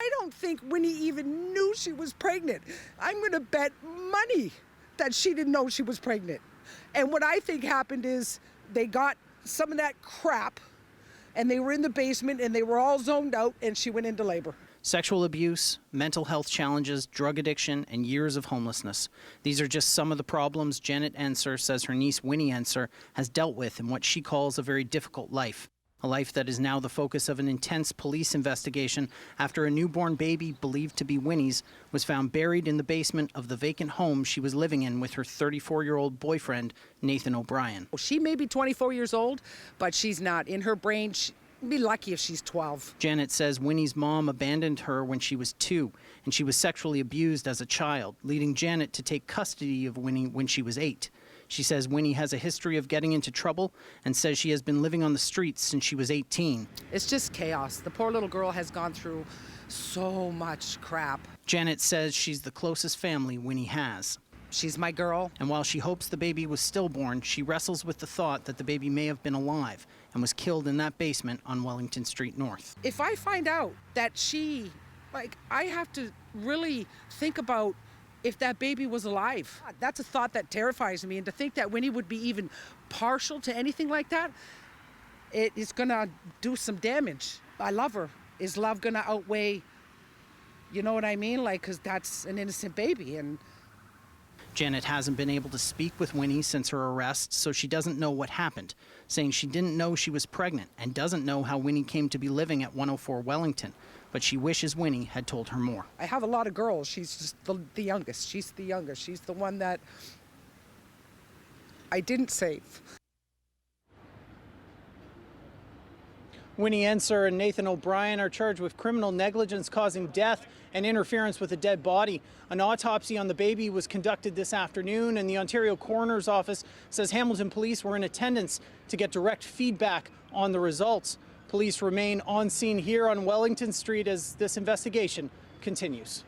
I don't think Winnie even knew she was pregnant. I'm going to bet money that she didn't know she was pregnant. And what I think happened is they got some of that crap and they were in the basement and they were all zoned out and she went into labor. Sexual abuse, mental health challenges, drug addiction, and years of homelessness. These are just some of the problems Janet Enser says her niece Winnie Enser has dealt with in what she calls a very difficult life. A life that is now the focus of an intense police investigation after a newborn baby believed to be Winnie's was found buried in the basement of the vacant home she was living in with her 34-year-old boyfriend, Nathan O'Brien. She may be 24 years old, but she's not. In her brain, she'd be lucky if she's 12. Janet says Winnie's mom abandoned her when she was 2, and she was sexually abused as a child, leading Janet to take custody of Winnie when she was 8. She says Winnie has a history of getting into trouble and says she has been living on the streets since she was 18. It's just chaos. The poor little girl has gone through so much crap. Janet says she's the closest family Winnie has. She's my girl. And while she hopes the baby was stillborn, she wrestles with the thought that the baby may have been alive and was killed in that basement on Wellington Street North. If I find out that I have to really think about if that baby was alive. That's a thought that terrifies me, and to think that Winnie would be even partial to anything like that, it is gonna do some damage. I love her. Is love gonna outweigh, you know what I mean? Because that's an innocent baby. And Janet hasn't been able to speak with Winnie since her arrest, so she doesn't know what happened, saying she didn't know she was pregnant and doesn't know how Winnie came to be living at 104 Wellington. But she wishes Winnie had told her more. I have a lot of girls. She's just the youngest. She's the youngest. She's the one that I didn't save. Winnie Enser and Nathan O'Brien are charged with criminal negligence causing death and interference with a dead body. An autopsy on the baby was conducted this afternoon, and the Ontario Coroner's Office says Hamilton police were in attendance to get direct feedback on the results. Police remain on scene here on Wellington Street as this investigation continues.